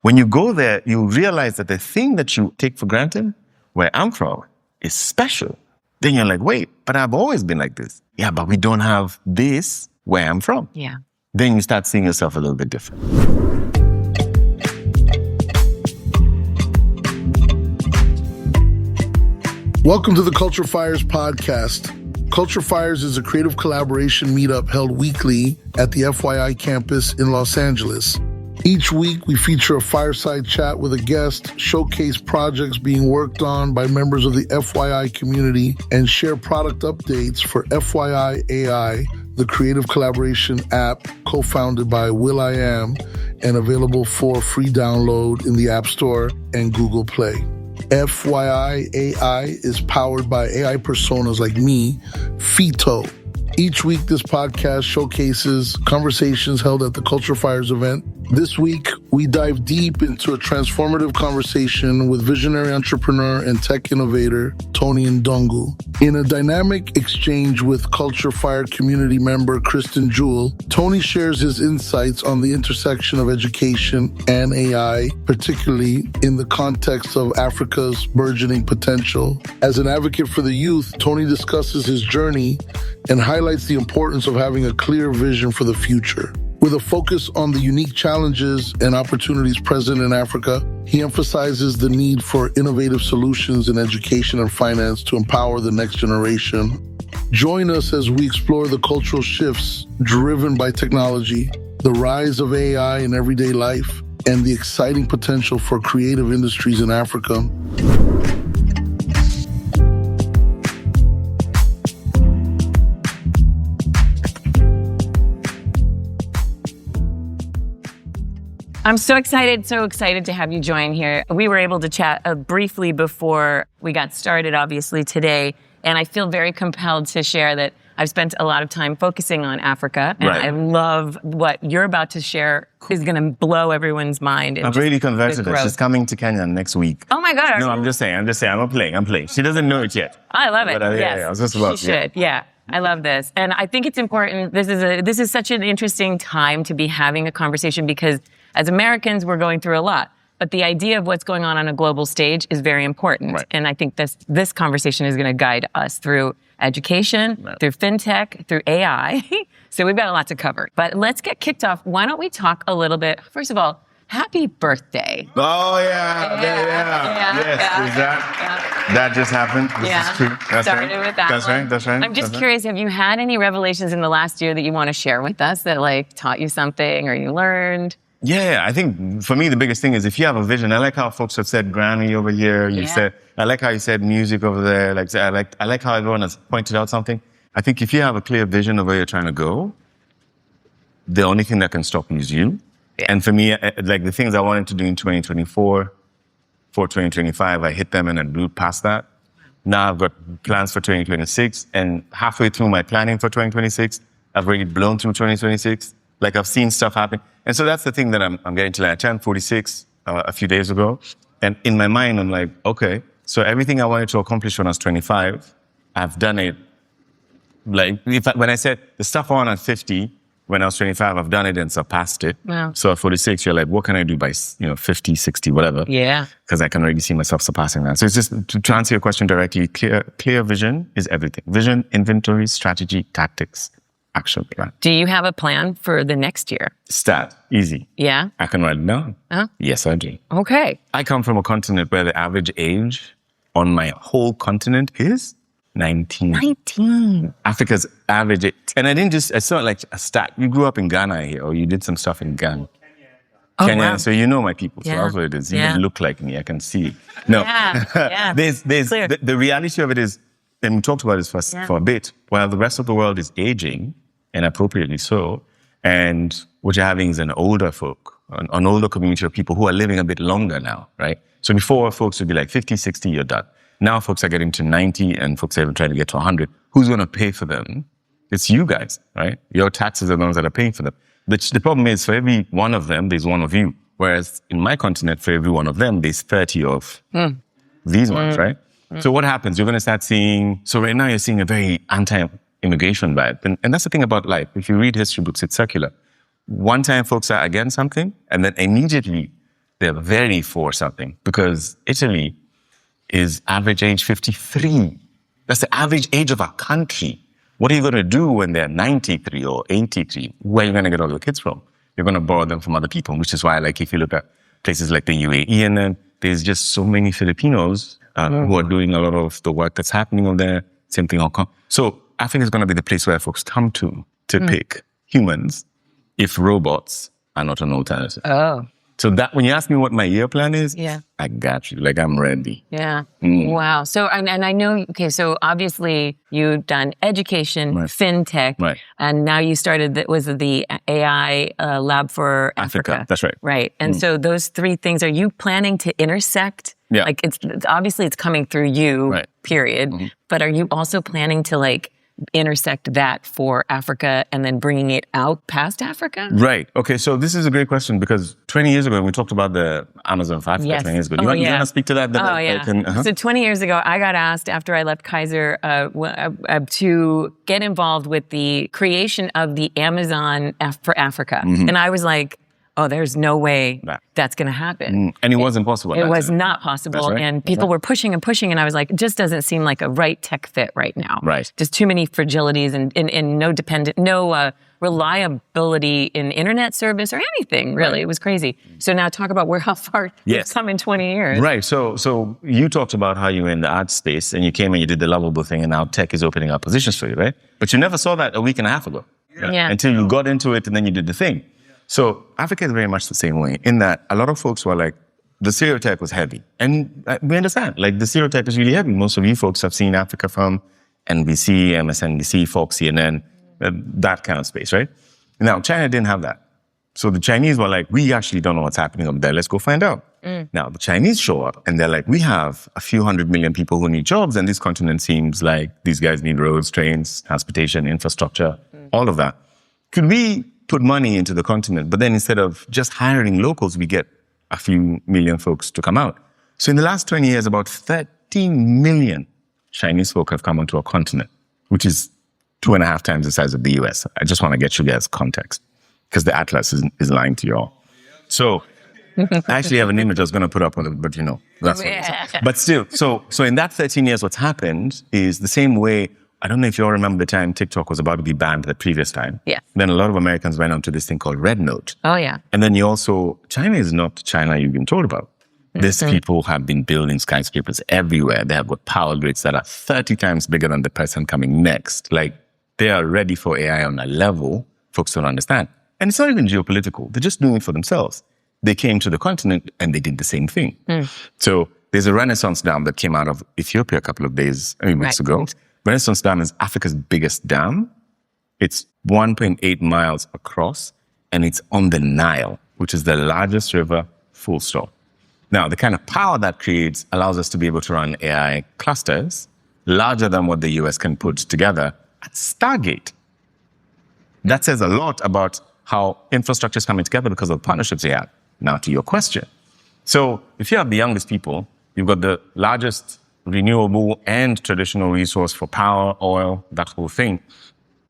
When you go there, you realize that the thing that you take for granted, where I'm from, is special. Then you're like, wait, but I've always been like this. Yeah, but we don't have this where I'm from. Yeah. Then you start seeing yourself a little bit different. Welcome to the Culture FYI'RS Podcast. Culture FYI'RS is a creative collaboration meetup held weekly at the FYI Campus in Los Angeles. Each week, we feature a fireside chat with a guest, showcase projects being worked on by members of the FYI community, and share product updates for FYI.AI, the creative collaboration app co-founded by will.i.am and available for free download in the App Store and Google Play. FYI.AI is powered by AI personas like me, Fito. Each week, this podcast showcases conversations held at the Culture FYI'RS event. This week, we dive deep into a transformative conversation with visionary entrepreneur and tech innovator, Tonee Ndungu. In a dynamic exchange with Culture FYI'RS community member, Kristin Juel, Tonee shares his insights on the intersection of education and AI, particularly in the context of Africa's burgeoning potential. As an advocate for the youth, Tonee discusses his journey and highlights the importance of having a clear vision for the future. With a focus on the unique challenges and opportunities present in Africa, he emphasizes the need for innovative solutions in education and finance to empower the next generation. Join us as we explore the cultural shifts driven by technology, the rise of AI in everyday life, and the exciting potential for creative industries in Africa. I'm so excited to have you join here. We were able to chat briefly before we got started, obviously, today. And I feel very compelled to share that I've spent a lot of time focusing on Africa. And I love what you're about to share is going to blow everyone's mind. I've really converted her. She's coming to Kenya next week. Oh my God. No, I'm just saying. I'm playing. She doesn't know it yet. I love it. But, yes. I was just about, she should. Yeah. I love this. And I think it's important. This is such an interesting time to be having a conversation because as Americans, we're going through a lot. But the idea of what's going on a global stage is very important. Right. And I think this conversation is going to guide us through education, through fintech, through AI. So we've got a lot to cover. But let's get kicked off. Why don't we talk a little bit, first of all, happy birthday. Oh, yeah. Yes. That just happened. This is true. That's Started right. with that. That's right. I'm just curious, have you had any revelations in the last year that you want to share with us that taught you something or you learned? Yeah, I think for me, the biggest thing is if you have a vision. I like how folks have said Grammy over here. I like how you said music over there. I like how everyone has pointed out something. I think if you have a clear vision of where you're trying to go, the only thing that can stop you is you. Yeah. And for me, the things I wanted to do in 2024, for 2025, I hit them and I blew past that. Now I've got plans for 2026, and halfway through my planning for 2026, I've already blown through 2026. I've seen stuff happen. And so that's the thing that I'm getting to. I turned 46 a few days ago. And in my mind, I'm like, okay, so everything I wanted to accomplish when I was 25, I've done it. When I said the stuff I want at 50, when I was 25, I've done it and surpassed it. Wow. So at 46, you're like, what can I do by 50, 60, whatever? Yeah. Because I can already see myself surpassing that. So it's just, to answer your question directly, clear vision is everything. Vision, inventory, strategy, tactics, action plan. Do you have a plan for the next year? Start. Easy. Yeah? I can write it down. Huh? Yes, I do. Okay. I come from a continent where the average age on my whole continent is 19. 19. Africa's average age. And it's not like a stat. You grew up in Ghana here, or you did some stuff in Ghana. Kenya, wow. So you know my people. Yeah. So that's what it is. You Yeah. look like me. I can see it. No. Yeah. There's the reality of it is, and we talked about this for a bit, while the rest of the world is aging, and appropriately so, and what you're having is an older community of people who are living a bit longer now, right? So before, folks would be like 50, 60, you're done. Now folks are getting to 90, and folks are even trying to get to 100. Who's going to pay for them? It's you guys, right? Your taxes are the ones that are paying for them. The problem is, for every one of them, there's one of you. Whereas in my continent, for every one of them, there's 30 of these ones, right? So what happens? You're going to start seeing... So right now, you're seeing a very anti-immigration vibe. And that's the thing about life. If you read history books, it's circular. One time, folks are against something, and then immediately they're very for something because Italy is average age 53. That's the average age of our country. What are you going to do when they're 93 or 83? Where are you going to get all the kids from? You're going to borrow them from other people, which is why, like, if you look at places like the UAE, and then there's just so many Filipinos who are doing a lot of the work that's happening over there. Same thing Hong Kong. So Africa is going to be the place where folks come to pick humans if robots are not an alternative. Oh. So that when you ask me what my year plan is, Yeah. I got you. Like, I'm ready. Yeah. Wow. So, and I know, okay, so obviously you've done education, fintech, and now you started, the AI lab for Africa. That's right. Right. And so those three things, are you planning to intersect? Yeah. Like, it's obviously it's coming through you, period. But are you also planning to, like, intersect that for Africa and then bringing it out past Africa? Right. Okay. So this is a great question because 20 years ago, we talked about the Amazon for Africa 20 years ago. You want to speak to that? So 20 years ago, I got asked after I left Kaiser to get involved with the creation of the Amazon for Africa. And I was like, oh, there's no way that's going to happen. And it wasn't possible. It was not possible. Right. And people were pushing and pushing. And I was like, it just doesn't seem like a right tech fit right now. Right. Just too many fragilities and no reliability in internet service or anything, really. It was crazy. So now talk about how far you've come in 20 years. Right. So you talked about how you were in the art space and you came and you did the lovable thing and now tech is opening up positions for you, right? But you never saw that a week and a half ago. Until you got into it and then you did the thing. So Africa is very much the same way in that a lot of folks were like, the stereotype was heavy. And we understand, like the stereotype is really heavy. Most of you folks have seen Africa from NBC, MSNBC, Fox, CNN, that kind of space, right? Now, China didn't have that. So the Chinese were like, we actually don't know what's happening up there. Let's go find out. Now, the Chinese show up and they're like, we have a few 100 million people who need jobs. And this continent seems like these guys need roads, trains, transportation, infrastructure, all of that. Could we put money into the continent, but then instead of just hiring locals, we get a few million folks to come out. So in the last 20 years, about 13 million Chinese folk have come onto our continent, which is 2.5 times the size of the US. I just want to get you guys context because the atlas is lying to you all. So I actually have an image I was going to put up on it, but that's what it is. But still, so in that 13 years, what's happened is the same way. I don't know if you all remember the time TikTok was about to be banned the previous time. Yeah. Then a lot of Americans went onto this thing called Red Note. Oh, yeah. And then China is not China you've been told about. These people have been building skyscrapers everywhere. They have got power grids that are 30 times bigger than the person coming next. Like, they are ready for AI on a level folks don't understand. And it's not even geopolitical. They're just doing it for themselves. They came to the continent and they did the same thing. So there's a Renaissance dam that came out of Ethiopia a couple of weeks ago. Renaissance Dam is Africa's biggest dam. It's 1.8 miles across, and it's on the Nile, which is the largest river, full stop. Now, the kind of power that creates allows us to be able to run AI clusters larger than what the US can put together at Stargate. That says a lot about how infrastructure is coming together because of the partnerships they have. Now, to your question. So if you have the youngest people, you've got the largest renewable and traditional resource for power, oil, that whole thing.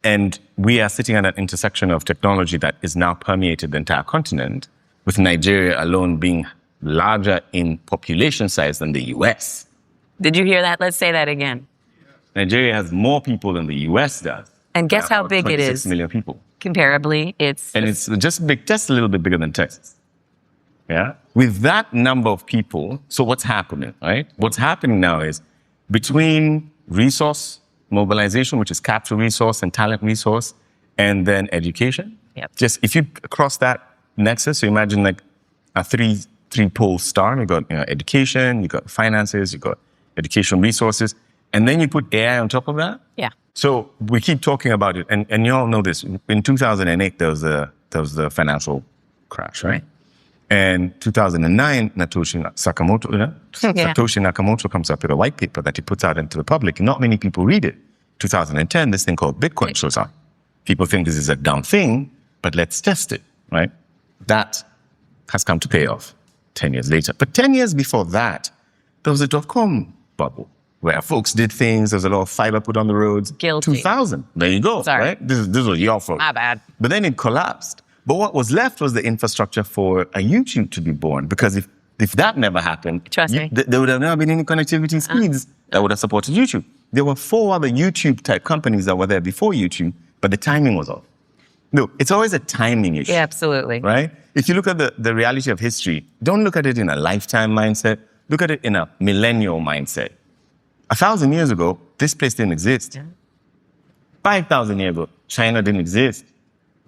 And we are sitting at an intersection of technology that is now permeated the entire continent, with Nigeria alone being larger in population size than the US. Did you hear that? Let's say that again. Nigeria has more people than the US does. And guess how big it is? 26 million people. Comparably, it's just a little bit bigger than Texas. Yeah. With that number of people, so what's happening, right? What's happening now is between resource mobilization, which is capital resource and talent resource, and then education. Just if you cross that nexus, so imagine like a three-pole star. You got education, you got finances, you got education resources, and then you put AI on top of that. Yeah. So we keep talking about it, and you all know this. In 2008, there was the financial crash, right? And 2009, Satoshi Nakamoto comes up with a white paper that he puts out into the public. Not many people read it. 2010, this thing called Bitcoin shows up. People think this is a dumb thing, but let's test it, right? That has come to pay off 10 years later. But 10 years before that, there was a dot-com bubble where folks did things. There was a lot of fiber put on the roads. Guilty. 2000, there you go, right? This was your fault. My bad. But then it collapsed. But what was left was the infrastructure for a YouTube to be born. Because if that never happened, Trust me. There would have never been any connectivity speeds that would have supported YouTube. There were 4 other YouTube-type companies that were there before YouTube, but the timing was off. No, it's always a timing issue. Yeah, absolutely. Right? If you look at the reality of history, don't look at it in a lifetime mindset. Look at it in a millennial mindset. 1,000 years ago, this place didn't exist. Yeah. 5,000 years ago, China didn't exist.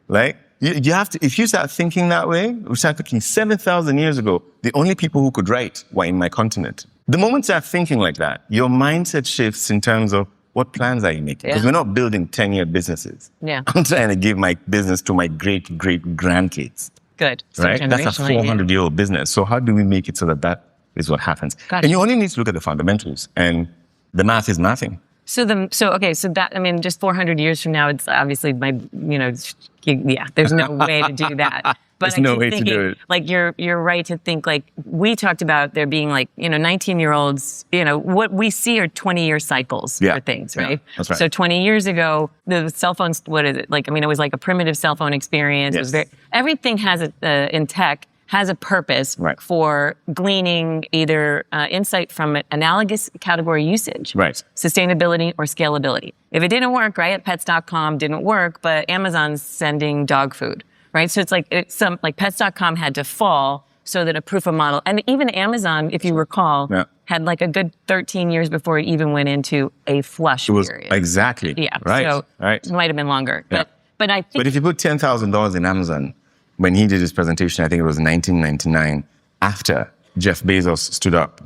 Right? You have to, if you start thinking that way, we start thinking 7,000 years ago, the only people who could write were in my continent. The moment you start thinking like that, your mindset shifts in terms of what plans are you making? Because we're not building 10-year businesses. Yeah. I'm trying to give my business to my great-great-grandkids. Good. So right? That's a 400-year-old business. So how do we make it so that is what happens? Gotcha. And you only need to look at the fundamentals. And the math is nothing. So that, I mean, just 400 years from now, it's obviously there's no way to do that. But There's no way to do it. Like, you're right to think, like, we talked about there being, like, 19-year-olds, what we see are 20-year cycles for things, right? Yeah, that's right. So 20 years ago, the cell phones, what is it? Like, I mean, it was like a primitive cell phone experience. Yes. It was everything has in tech has a purpose for gleaning either insight from analogous category usage, sustainability, or scalability. If it didn't work, right, Pets.com didn't work, but Amazon's sending dog food, right? So it's like Pets.com had to fall so that a proof of model, and even Amazon, if you recall, had like a good 13 years before it even went into a flush period. Exactly. Yeah. Right. So right. it might have been longer. Yeah. But I think. But if you put $10,000 in Amazon, when he did his presentation, I think it was 1999, after Jeff Bezos stood up.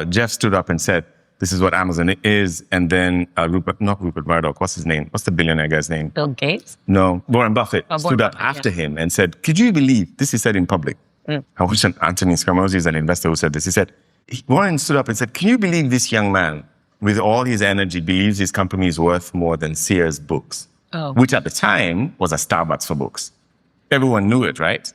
Jeff stood up and said, this is what Amazon is. And then Rupert Murdoch, what's his name? What's the billionaire guy's name? Bill Gates? No, Warren Buffett stood up after him and said, could you believe, this is said in public. I watched Anthony Scaramucci, is an investor who said this. He said, Warren stood up and said, can you believe this young man, with all his energy, believes his company is worth more than Sears books? Which at the time was a Starbucks for books. Everyone knew it, right?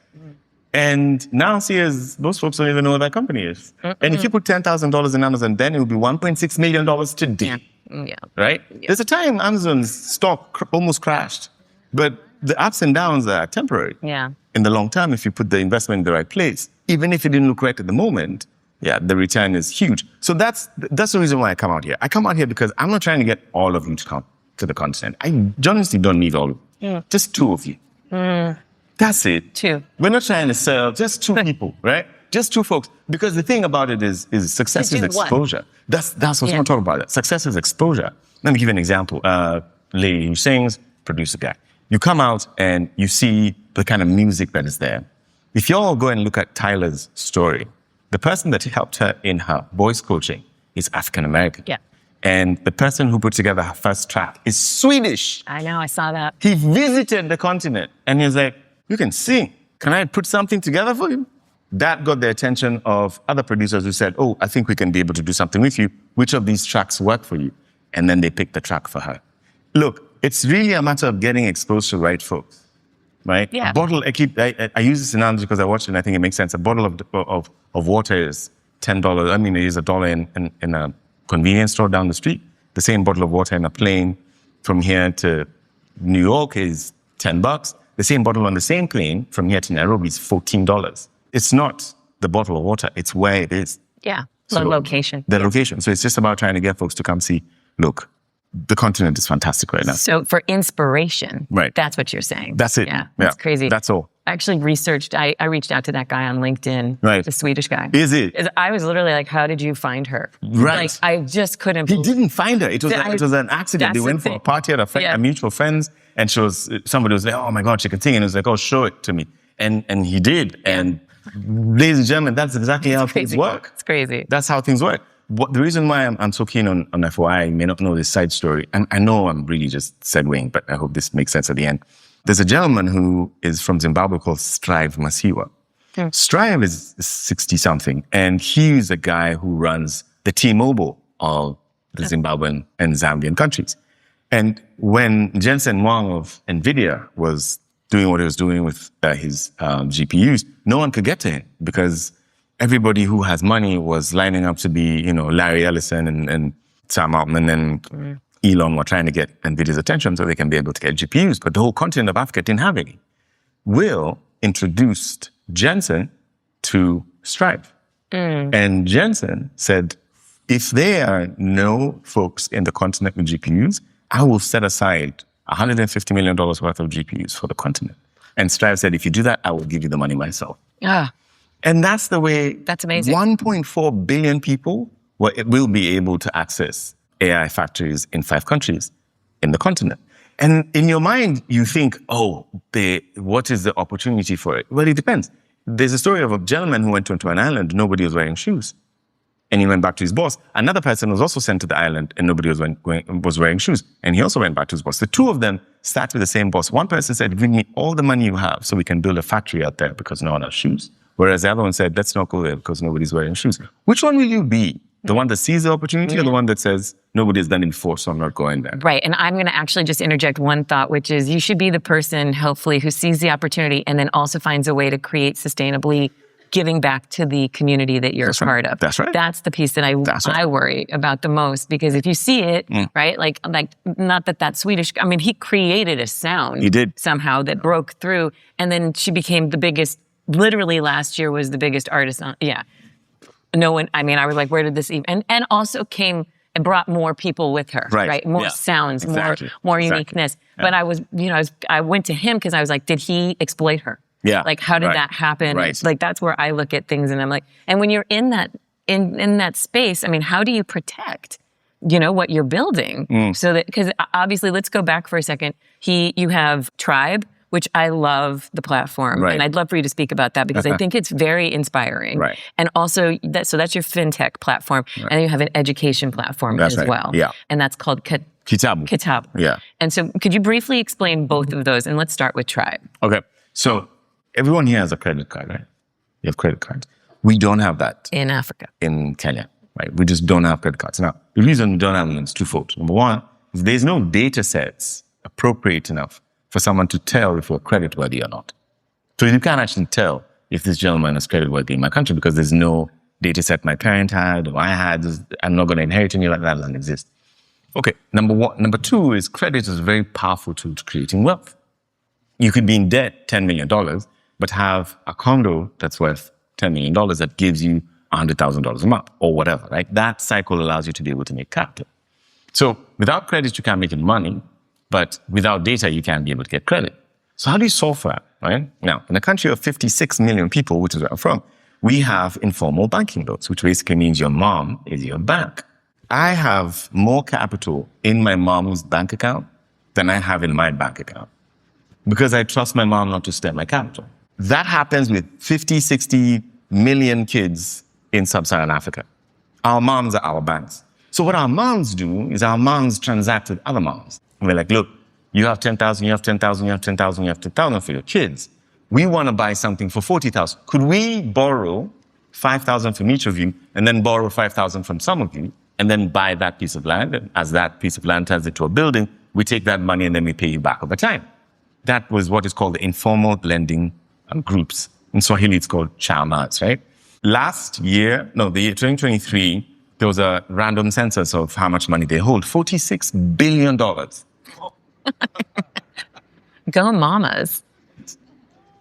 And now Sears, those folks don't even know what that company is. And if you put $10,000 in Amazon, then it would be $1.6 million today. Yeah. Right? Yeah. There's a time Amazon's stock almost crashed. But the ups and downs are temporary. Yeah. In the long term, if you put the investment in the right place, even if it didn't look right at the moment, the return is huge. So that's the reason why I come out here. I come out here because I'm not trying to get all of you to come to the continent. I honestly don't need all of you. Just 2 of you. That's it. 2. We're not trying to sell just 2 people, right? Just 2 folks. Because the thing about it is success is exposure. That's what I'm talking about. Success is exposure. Let me give you an example. Lady who sings, producer guy. You come out and you see the kind of music that is there. If you all go and look at Tyler's story, the person that helped her in her voice coaching is African American. Yeah. And the person who put together her first track is Swedish. I know, I saw that. He visited the continent and he's like, you can sing. Can I put something together for you? That got the attention of other producers who said, oh, I think we can be able to do something with you. Which of these tracks work for you? And then they picked the track for her. Look, it's really a matter of getting exposed to the right folks, right? Yeah. A bottle, I use this analogy because I watched it and I think it makes sense. A bottle of water is $10. I mean, it is $1 in a convenience store down the street. The same bottle of water in a plane from here to New York is $10. The same bottle on the same plane from here to Nairobi is $14. It's not the bottle of water, it's where it is. Yeah, the location. The location. So it's just about trying to get folks to come see, look, the continent is fantastic right now. So for inspiration, that's what you're saying. That's it. Yeah, that's crazy. That's all. I actually researched, I reached out to that guy on LinkedIn, the Swedish guy. Is it? I was literally like, how did you find her? Right. Like, I just couldn't He didn't find her. It was an accident. They went for a party at a mutual friend's, and somebody was like, oh my God, she can sing. And he was like, oh, show it to me. And he did. Yeah. And ladies and gentlemen, that's exactly how things work. It's crazy. That's how things work. The reason why I'm so keen on FYI, you may not know this side story, and I know I'm really just segueing, but I hope this makes sense at the end. There's a gentleman who is from Zimbabwe called Strive Masiwa. Yeah. Strive is 60-something, and he's a guy who runs the T-Mobile of the Zimbabwean and Zambian countries. And when Jensen Huang of NVIDIA was doing what he was doing with his GPUs, no one could get to him because everybody who has money was lining up to be, Larry Ellison and Sam Altman and Elon were trying to get NVIDIA's attention so they can be able to get GPUs, but the whole continent of Africa didn't have any. Will introduced Jensen to Stripe. And Jensen said, if there are no folks in the continent with GPUs, I will set aside $150 million worth of GPUs for the continent. And Stripe said, if you do that, I will give you the money myself. And that's the way. That's amazing. 1.4 billion people will be able to access AI factories in 5 countries in the continent. And in your mind, you think, what is the opportunity for it? Well, it depends. There's a story of a gentleman who went onto an island, nobody was wearing shoes. And he went back to his boss. Another person was also sent to the island and nobody was wearing shoes. And he also went back to his boss. The two of them sat with the same boss. One person said, bring me all the money you have so we can build a factory out there because no one has shoes. Whereas the other one said, let's not go there because nobody's wearing shoes. Which one will you be? The one that sees the opportunity or the one that says, nobody's done it before, so I'm not going there? Right. And I'm going to actually just interject one thought, which is you should be the person, hopefully, who sees the opportunity and then also finds a way to create sustainably giving back to the community that you're a part of. That's right. That's the piece that I worry about the most, because if you see it, right, like not that Swedish, I mean, he created a sound. He did. Somehow that broke through, and then she became the biggest, literally last year was the biggest artist on, no one, I mean, I was like, where did this even, and also came and brought more people with her, right? More sounds, more uniqueness. But I was, I went to him because I was like, did he exploit her? Like, how did that happen? Like, that's where I look at things and I'm like, and when you're in that, in that space, I mean, how do you protect, what you're building? So that, because obviously, let's go back for a second. You have Tribbe, which I love the platform. And I'd love for you to speak about that because I think it's very inspiring. And also, so that's your fintech platform. And then you have an education platform as well. And that's called Kytabu. And so could you briefly explain both of those? And let's start with Tribbe. Okay. So everyone here has a credit card, right? You have credit cards. We don't have that. In Africa. In Kenya, right? We just don't have credit cards. Now, the reason we don't have them is twofold. Number one, is there's no data sets appropriate enough for someone to tell if we're creditworthy or not. So you can't actually tell if this gentleman is creditworthy in my country because there's no data set my parent had or I had. I'm not going to inherit any like that. Doesn't exist. Okay, number one. Number two is credit is a very powerful tool to creating wealth. You could be in debt $10 million, but have a condo that's worth $10 million that gives you $100,000 a month or whatever, right? That cycle allows you to be able to make capital. So without credit, you can't make any money. But without data, you can't be able to get credit. So how do you solve for that, right? Now, in a country of 56 million people, which is where I'm from, we have informal banking laws, which basically means your mom is your bank. I have more capital in my mom's bank account than I have in my bank account because I trust my mom not to spend my capital. That happens with 50, 60 million kids in sub-Saharan Africa. Our moms are our banks. So what our moms do is our moms transact with other moms. And we're like, look, you have 10,000, you have 10,000, you have 10,000, you have 10,000 for your kids. We want to buy something for 40,000. Could we borrow 5,000 from each of you and then borrow 5,000 from some of you and then buy that piece of land? And as that piece of land turns into a building, we take that money and then we pay you back over time. That was what is called the informal lending groups. In Swahili, it's called chamas, right? The year 2023, there was a random census of how much money they hold. $46 billion. Go mamas.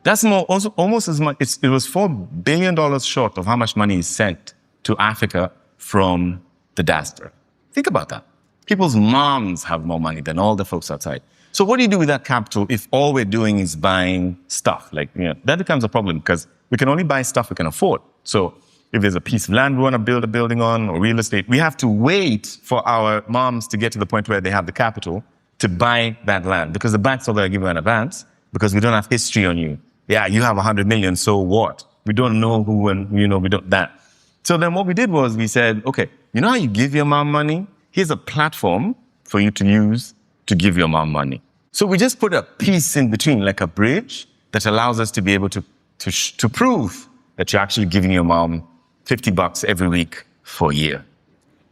That's almost as much. It was $4 billion short of how much money is sent to Africa from the diaspora. Think about that. People's moms have more money than all the folks outside. So what do you do with that capital if all we're doing is buying stuff? That becomes a problem because we can only buy stuff we can afford. So if there's a piece of land we want to build a building on or real estate, we have to wait for our moms to get to the point where they have the capital to buy that land because the banks are going to give you an advance because we don't have history on you. Yeah, you have 100 million, so what? We don't know who and, we don't that. So then what we did was we said, okay, you know how you give your mom money? Here's a platform for you to use to give your mom money. So we just put a piece in between, like a bridge that allows us to be able to prove that you're actually giving your mom $50 every week for a year.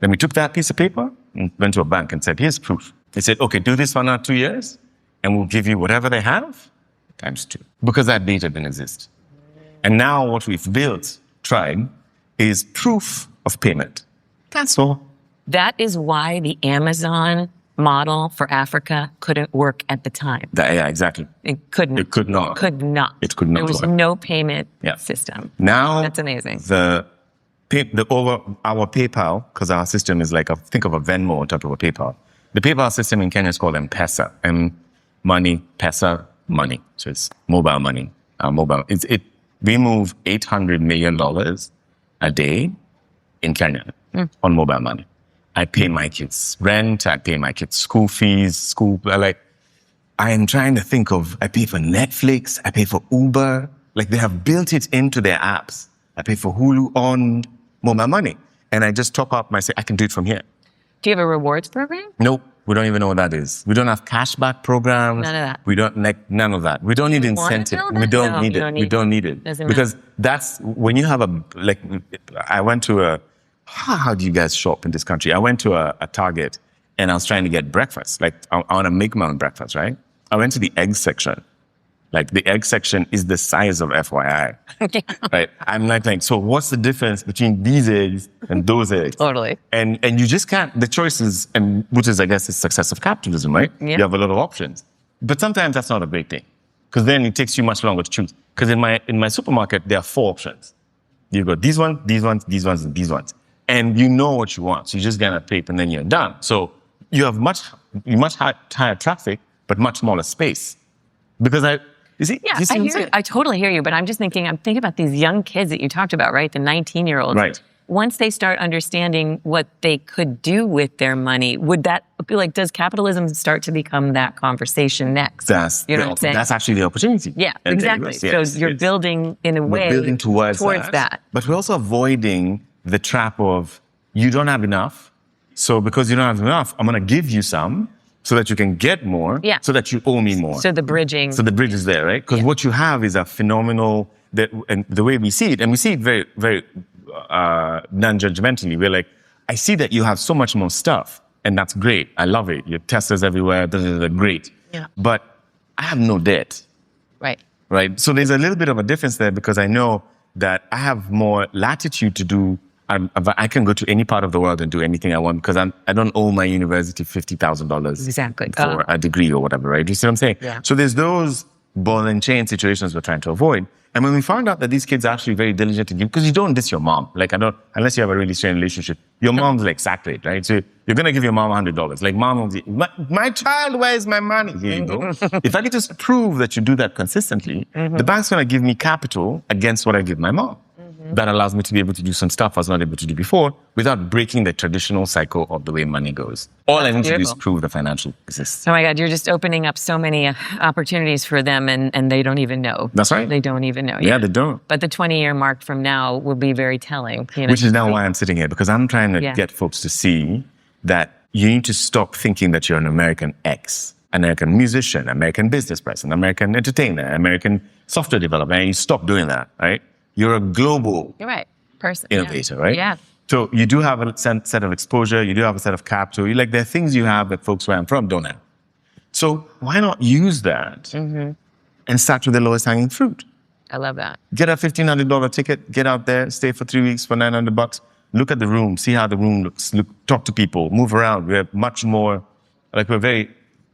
Then we took that piece of paper and went to a bank and said, here's proof. They said, okay, do this for another 2 years and we'll give you whatever they have times 2 because that data didn't exist. And now what we've built, Tribbe, is proof of payment. That's all. That is why the Amazon model for Africa couldn't work at the time. Yeah, exactly. It couldn't. It could not. Could not. It could not. There was work. no payment system. Now that's amazing. Our PayPal, because our system is like think of a Venmo on top of a PayPal. The PayPal system in Kenya is called M-Pesa. Money, Pesa, money. So it's mobile money. We move $800 million a day in Kenya on mobile money. I pay my kids rent. I pay my kids school fees. I am trying to think of, I pay for Netflix. I pay for Uber. Like they have built it into their apps. I pay for Hulu on mobile money. And I just top up I can do it from here. Do you have a rewards program? Nope. We don't even know what that is. We don't have cashback programs. None of that. We don't none of that. We don't need incentive. We don't need it. We don't need it. Because that's when you have I went to how do you guys shop in this country? I went to a Target and I was trying to get breakfast. Like I want to make my own breakfast, right? I went to the egg section. Like the egg section is the size of FYI. Right? I'm like, so what's the difference between these eggs and those eggs? Totally. And you just can't, the choices, and which is, I guess, the success of capitalism, right? Yeah. You have a lot of options. But sometimes that's not a great thing. Because then it takes you much longer to choose. Because in my supermarket, there are 4 options. You've got these ones, these ones, these ones, and these ones. And you know what you want. So you just get a plate and then you're done. So you have much higher traffic, but much smaller space. Because I hear you. I totally hear you, but I'm thinking about these young kids that you talked about, right? The 19-year-olds. Right. Once they start understanding what they could do with their money, would that be like, does capitalism start to become that conversation next? That's actually the opportunity. Yeah, exactly. So you're building in a way building towards that. But we're also avoiding the trap of you don't have enough. So because you don't have enough, I'm going to give you some so that you can get more, so that you owe me more. So the bridging. So the bridge is there, right? Because what you have is a phenomenal, and the way we see it, and we see it very, very non-judgmentally. We're like, I see that you have so much more stuff, and that's great. I love it. Your Teslas everywhere, great. Yeah. But I have no debt. Right? So there's a little bit of a difference there because I know that I have more latitude to do. I can go to any part of the world and do anything I want because I don't owe my university $50,000 for a degree or whatever, right? You see what I'm saying? Yeah. So there's those ball and chain situations we're trying to avoid. And when we found out that these kids are actually very diligent to give, because you don't diss your mom. Like unless you have a really strained relationship, your mom's like sacred, right? So you're going to give your mom $100. Like mom will be, my child, where's my money? Here you go. If I could just prove that you do that consistently, the bank's going to give me capital against what I give my mom. That allows me to be able to do some stuff I was not able to do before without breaking the traditional cycle of the way money goes. All I need to do is prove the financial exists. Oh my God, you're just opening up so many opportunities for them and they don't even know. That's right. They don't even know. Yeah, they don't. But the 20-year mark from now will be very telling. Which is now why I'm sitting here, because I'm trying to get folks to see that you need to stop thinking that you're an American X, American musician, American business person, American entertainer, American software developer, and you stop doing that, right? You're a global person, innovator, right? Yeah. So you do have a set of exposure. You do have a set of capital. There are things you have that folks where I'm from don't have. So why not use that and start with the lowest hanging fruit? I love that. Get a $1,500 ticket, get out there, stay for 3 weeks for $900. Look at the room, see how the room looks. Talk to people, move around. We're much more, we're very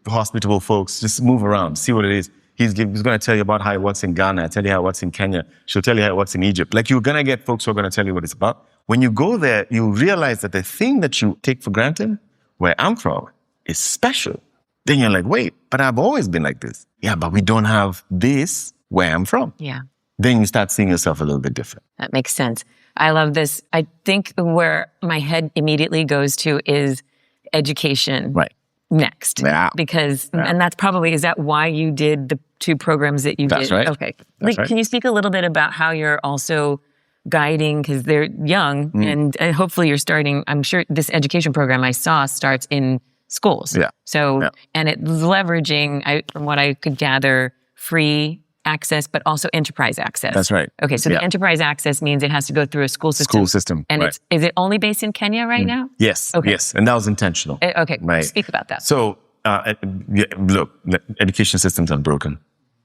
hospitable folks. Just move around, see what it is. He's going to tell you about how it works in Ghana. I tell you how it works in Kenya. She'll tell you how it works in Egypt. You're going to get folks who are going to tell you what it's about. When you go there, you realize that the thing that you take for granted, where I'm from, is special. Then you're like, wait, but I've always been like this. Yeah, but we don't have this where I'm from. Yeah. Then you start seeing yourself a little bit different. That makes sense. I love this. I think where my head immediately goes to is education. Right. Next. Yeah. Because, and that's probably, is that why you did the 2 programs that you did? That's right. Okay. That's right. Can you speak a little bit about how you're also guiding, because they're young and hopefully you're starting, I'm sure this education program I saw starts in schools. Yeah. So, and it's leveraging, from what I could gather, free access, but also enterprise access. That's right. Okay, so the enterprise access means it has to go through a school system. And is it only based in Kenya right now? Yes. Okay. Yes. And that was intentional. Okay. Right. Speak about that. So, look, the education systems are broken.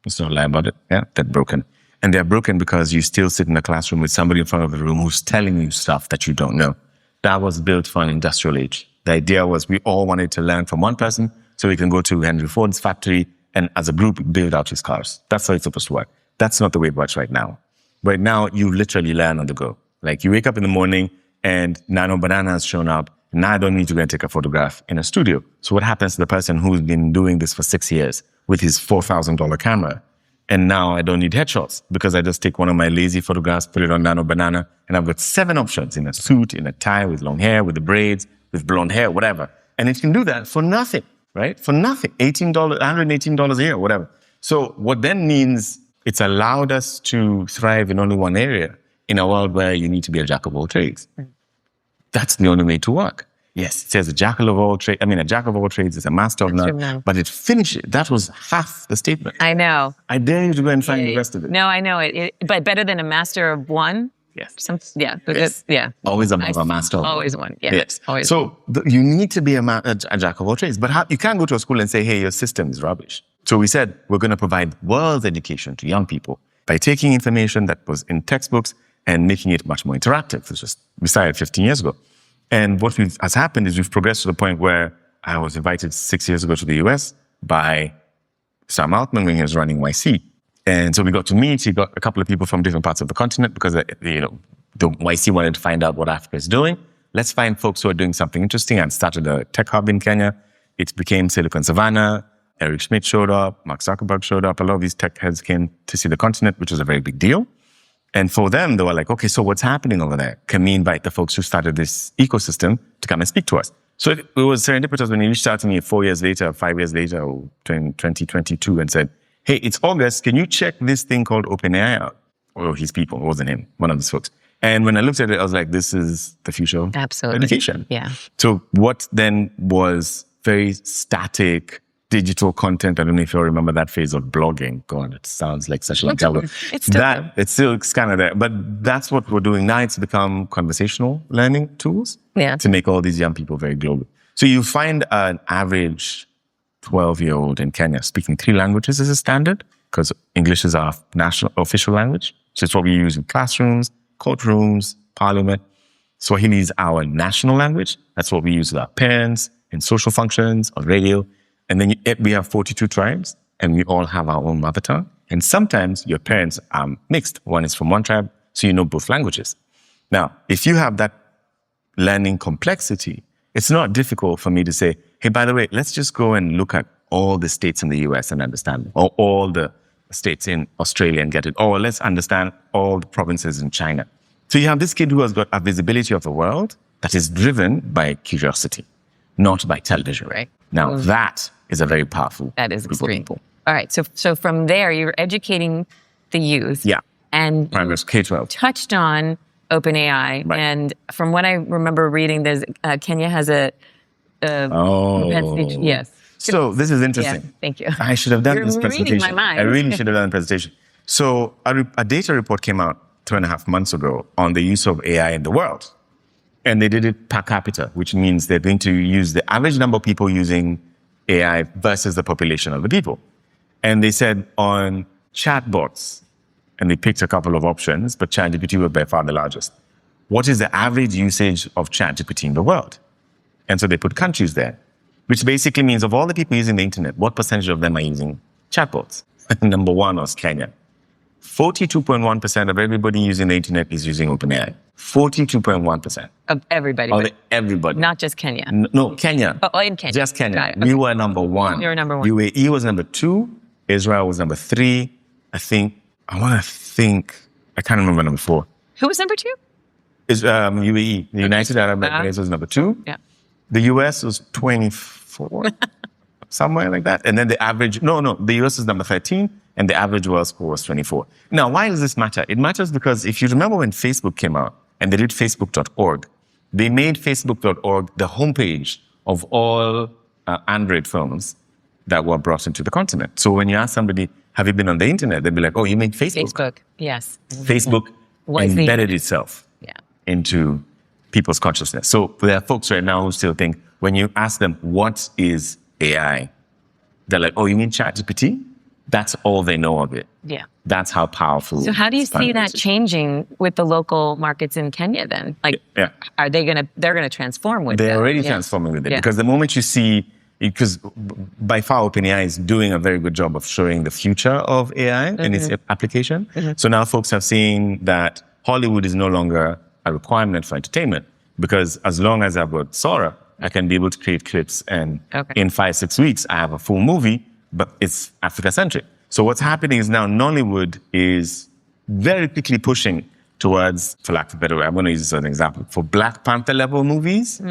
Let's not lie about it. Yeah, they're broken. And they're broken because you still sit in a classroom with somebody in front of the room who's telling you stuff that you don't know. That was built for an industrial age. The idea was we all wanted to learn from one person so we can go to Henry Ford's factory and as a group build out his cars. That's how it's supposed to work. That's not the way it works right now. Right now, you literally learn on the go. Like you wake up in the morning and Nano Banana has shown up. Now I don't need to go and take a photograph in a studio. So what happens to the person who's been doing this for 6 years with his $4,000 camera? And now I don't need headshots because I just take one of my lazy photographs, put it on Nano Banana, and I've got 7 options in a suit, in a tie, with long hair, with the braids, with blonde hair, whatever. And it can do that for nothing, right? For nothing. $118 a year, whatever. So what then means it's allowed us to thrive in only one area in a world where you need to be a jack of all trades. That's the only way to work. Yes, it says a jack of all trades. I mean, a jack of all trades is a master of none. But it finished it. That was half the statement. I know. I dare you to go and find the rest of it. No, I know it. But better than a master of one. Yes. Yeah. Always above a master of always one. Yeah. Yes. Always. So you need to be a jack of all trades. But you can't go to a school and say, hey, your system is rubbish. So we said we're going to provide world education to young people by taking information that was in textbooks and making it much more interactive. We started 15 years ago. And what has happened is we've progressed to the point where I was invited 6 years ago to the US by Sam Altman when he was running YC. And so we got to meet. He got a couple of people from different parts of the continent because the YC wanted to find out what Africa is doing. Let's find folks who are doing something interesting, and started a tech hub in Kenya. It became Silicon Savannah. Eric Schmidt showed up. Mark Zuckerberg showed up. A lot of these tech heads came to see the continent, which was a very big deal. And for them, they were like, okay, so what's happening over there? Can we invite the folks who started this ecosystem to come and speak to us? So it was serendipitous when he reached out to me 5 years later, or 2022, and said, hey, it's August. Can you check this thing called OpenAI out? Or his people. It wasn't him, one of his folks. And when I looked at it, I was like, this is the future of education. Yeah. So what then was very static digital content. I don't know if you all remember that phase of blogging. God, it sounds like such a long time ago. It's still kind of there. But that's what we're doing now. It's become conversational learning tools to make all these young people very global. So you find an average 12-year-old in Kenya speaking 3 languages as a standard because English is our national official language. So it's what we use in classrooms, courtrooms, parliament. Swahili is our national language. That's what we use with our parents, in social functions, on radio. And then we have 42 tribes, and we all have our own mother tongue. And sometimes your parents are mixed. One is from one tribe, so you know both languages. Now, if you have that learning complexity, it's not difficult for me to say, hey, by the way, let's just go and look at all the states in the US and understand them, or all the states in Australia and get it, or let's understand all the provinces in China. So you have this kid who has got a visibility of the world that is driven by curiosity, not by television. Right. Now, that is a very powerful That is extreme. All right. So from there, you're educating the youth. Yeah. And primary K-12. Touched on OpenAI. Right. And from what I remember reading, there's Kenya has a propensity. Yes. So this is interesting. Yeah, thank you. I should have done this presentation. Reading my mind. I really should have done the presentation. So a data report came out 2.5 months ago on the use of AI in the world. And they did it per capita, which means they're going to use the average number of people using AI versus the population of the people. And they said on chatbots, and they picked a couple of options, but ChatGPT was by far the largest. What is the average usage of ChatGPT in the world? And so they put countries there, which basically means of all the people using the internet, what percentage of them are using chatbots? Number 1 was Kenya. 42.1% of everybody using the internet is using OpenAI. 42.1%. Of everybody. Everybody. Not just Kenya. No, Kenya. Oh, in Kenya. Just Kenya. Okay. We were number 1. You were number 1. UAE was number 2. Israel was number 3. I can't remember number 4. Who was number 2? Is UAE. The United Arab Emirates was number 2. Yeah. The US was 24. Somewhere like that. And then the average, the US is number 13. And the average world score was 24. Now, why does this matter? It matters because if you remember when Facebook came out and they did Facebook.org, they made Facebook.org the homepage of all Android phones that were brought into the continent. So when you ask somebody, have you been on the internet? They'd be like, oh, you mean Facebook? Facebook, yes. Facebook embedded itself into people's consciousness. So there are folks right now who still think, when you ask them, what is AI? They're like, oh, you mean ChatGPT? That's all they know of it. Yeah. That's how powerful. So how do you see that changing with the local markets in Kenya then? Like, are they they're going to transform with it? They're already transforming with it. Because the moment you see, because by far OpenAI is doing a very good job of showing the future of AI and its application. So now folks have seen that Hollywood is no longer a requirement for entertainment, because as long as I've got Sora, I can be able to create clips, and in 5-6 weeks, I have a full movie, but it's Africa-centric. So what's happening is now Nollywood is very quickly pushing towards, for lack of a better way, I'm going to use this as an example, for Black Panther level movies.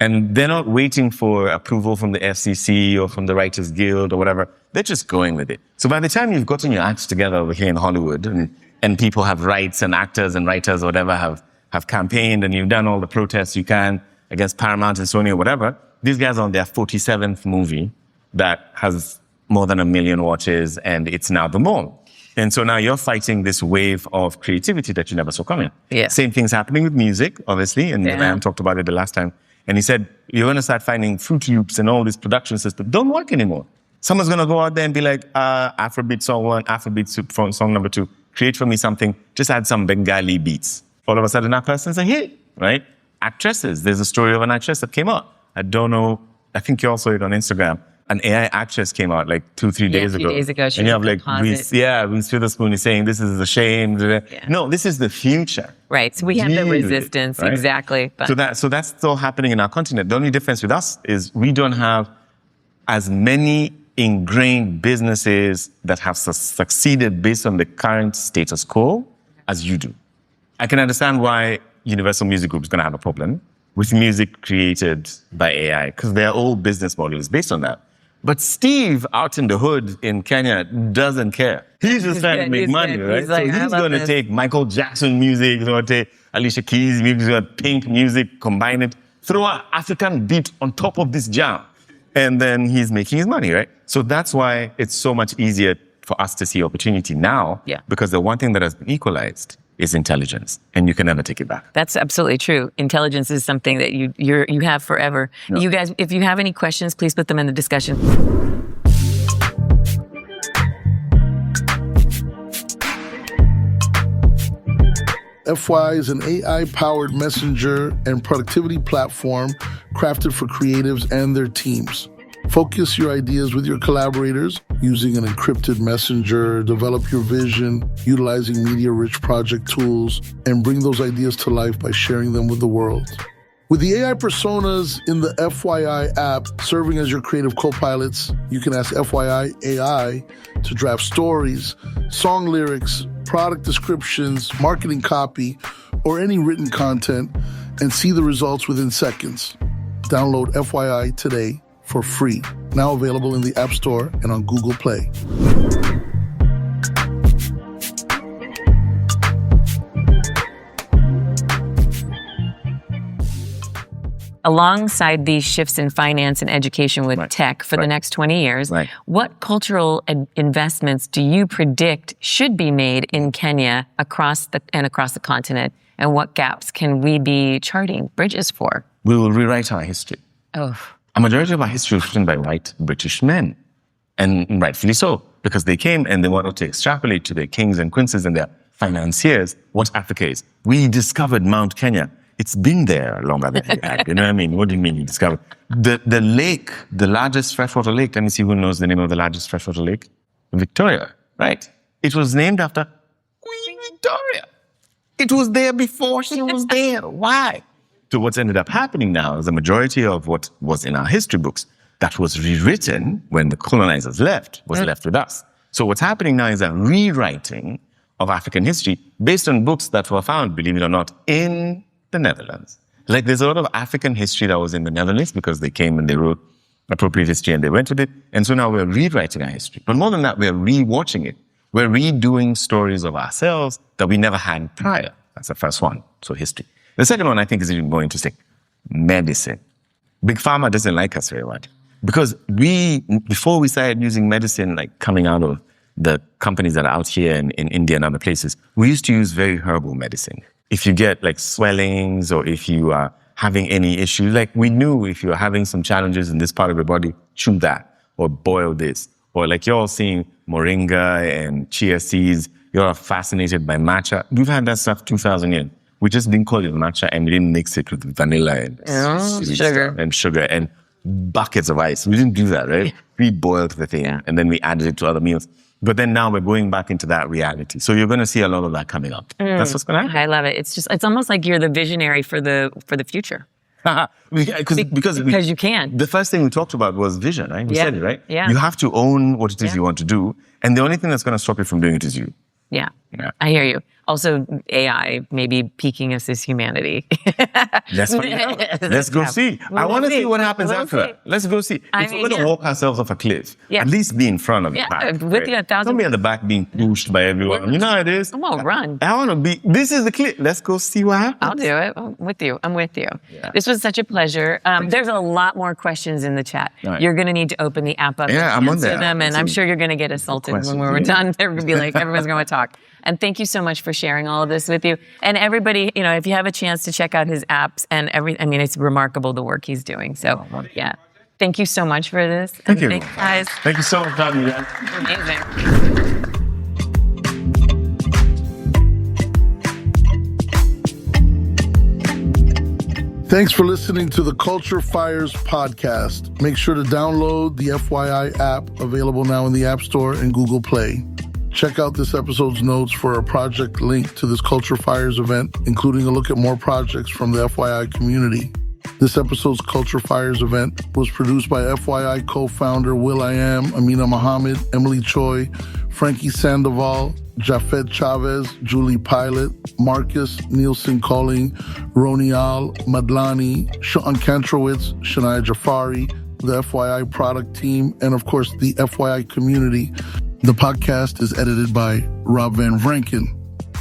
And they're not waiting for approval from the FCC or from the Writers Guild or whatever. They're just going with it. So by the time you've gotten your acts together over here in Hollywood, and people have rights, and actors and writers or whatever have campaigned, and you've done all the protests you can against Paramount and Sony or whatever, these guys are on their 47th movie that has more than 1 million watches, and it's now the norm. And so now you're fighting this wave of creativity that you never saw coming. Same thing's happening with music, obviously, and Ryan talked about it the last time. And he said, you're going to start finding Fruit Loops and all these production systems don't work anymore. Someone's going to go out there and be like, Afrobeat song 1, Afrobeat song number 2, create for me something, just add some Bengali beats. All of a sudden, that person's a hit, right? Actresses, there's a story of an actress that came out. I don't know, I think you also saw it on Instagram. An AI actress came out like 2-3 days ago. 2 days ago. And you have like Reese Witherspoon is saying, this is a shame. No, this is the future. Right, so we have the resistance, right? Exactly. But. So that's still happening in our continent. The only difference with us is we don't have as many ingrained businesses that have succeeded based on the current status quo as you do. I can understand why Universal Music Group is going to have a problem with music created by AI, because their old business model is based on that. But Steve out in the hood in Kenya doesn't care. He's just trying to make money, right? He's like, so he's going to take Michael Jackson music, he's going to take Alicia Keys music, he's going to Pink music, combine it, throw an African beat on top of this jam. And then he's making his money, right? So that's why it's so much easier for us to see opportunity now. Because the one thing that has been equalized is intelligence, and you can never take it back. That's absolutely true. Intelligence is something that you have forever. No. You guys, if you have any questions, please put them in the discussion. FYI is an AI-powered messenger and productivity platform crafted for creatives and their teams. Focus your ideas with your collaborators using an encrypted messenger, develop your vision, utilizing media-rich project tools, and bring those ideas to life by sharing them with the world. With the AI personas in the FYI app serving as your creative co-pilots, you can ask FYI.AI to draft stories, song lyrics, product descriptions, marketing copy, or any written content, and see the results within seconds. Download FYI today for free. Now available in the App Store and on Google Play. Alongside these shifts in finance and education with tech for the next 20 years, what cultural investments do you predict should be made in Kenya across the continent? And what gaps can we be charting bridges for? We will rewrite our history. A majority of our history was written by white British men. And rightfully so, because they came and they wanted to extrapolate to their kings and queens and their financiers what Africa is. We discovered Mount Kenya. It's been there longer than you had. You know what I mean? What do you mean you discovered? The lake, the largest freshwater lake, let me see who knows the name of the largest freshwater lake. Victoria, right? It was named after Queen Victoria. It was there before she was there. Why? So what's ended up happening now is the majority of what was in our history books that was rewritten when the colonizers left was left with us. So what's happening now is a rewriting of African history based on books that were found, believe it or not, in the Netherlands. Like there's a lot of African history that was in the Netherlands because they came and they wrote appropriate history and they went with it. And so now we're rewriting our history. But more than that, we're rewatching it. We're redoing stories of ourselves that we never had prior. That's the first one. So history. The second one I think is even more interesting. Medicine. Big Pharma doesn't like us very much. Because before we started using medicine, like coming out of the companies that are out here in India and other places, we used to use very herbal medicine. If you get like swellings or if you are having any issues, like we knew if you're having some challenges in this part of your body, chew that or boil this or like you're all seeing moringa and chia seeds. You're all fascinated by matcha. We've had that stuff 2,000 years. We just didn't call it matcha and we didn't mix it with vanilla and sugar and buckets of ice. We didn't do that, right? We boiled the thing and then we added it to other meals. But then now we're going back into that reality. So you're going to see a lot of that coming up. That's what's going to happen. I love it. It's almost like you're the visionary for the future. because you can. The first thing we talked about was vision, right? We said it, right? Yeah. You have to own what it is you want to do. And the only thing that's going to stop you from doing it is you. Yeah. I hear you. Also, AI maybe peaking us as humanity. Let's find out. Let's go see. I want to see what happens after that. Let's go see. If we're going to walk ourselves off a cliff, at least be in front of the pack. With you 1,000%. Don't be at the back being pushed by everyone. You know how it is. Come on, run. I want to be, this is the cliff. Let's go see what happens. I'll do it. I'm with you. Yeah. This was such a pleasure. There's a lot more questions in the chat. Right. You're going to need to open the app up and answer them. And I'm sure you're going to get assaulted when we're done. They're going to be like, everyone's going to talk. And thank you so much for sharing all of this with you. And everybody, if you have a chance to check out his apps and it's remarkable the work he's doing. So, yeah. Thank you so much for this. Thank you. Thanks, guys. Thank you so much for having me, guys. Amazing. Thanks for listening to the Culture FYI'RS Podcast. Make sure to download the FYI app, available now in the App Store and Google Play. Check out this episode's notes for a project link to this Culture FYI'RS event, including a look at more projects from the FYI community. This episode's Culture FYI'RS event was produced by FYI co-founder will.i.am, Amina Mohammed, Emily Choi, Frankie Sandoval, Jafet Chavez, Julie Pilot, Marcus Nielsen Calling, Ronial Madlani, Sean Kantrowitz, Shania Jafari, the FYI product team, and of course the FYI community. The podcast is edited by Rob Van Vranken.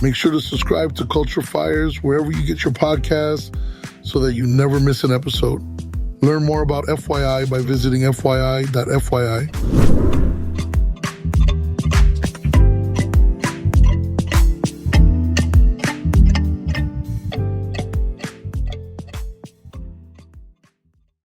Make sure to subscribe to Culture FYI'RS wherever you get your podcasts so that you never miss an episode. Learn more about FYI by visiting FYI.FYI.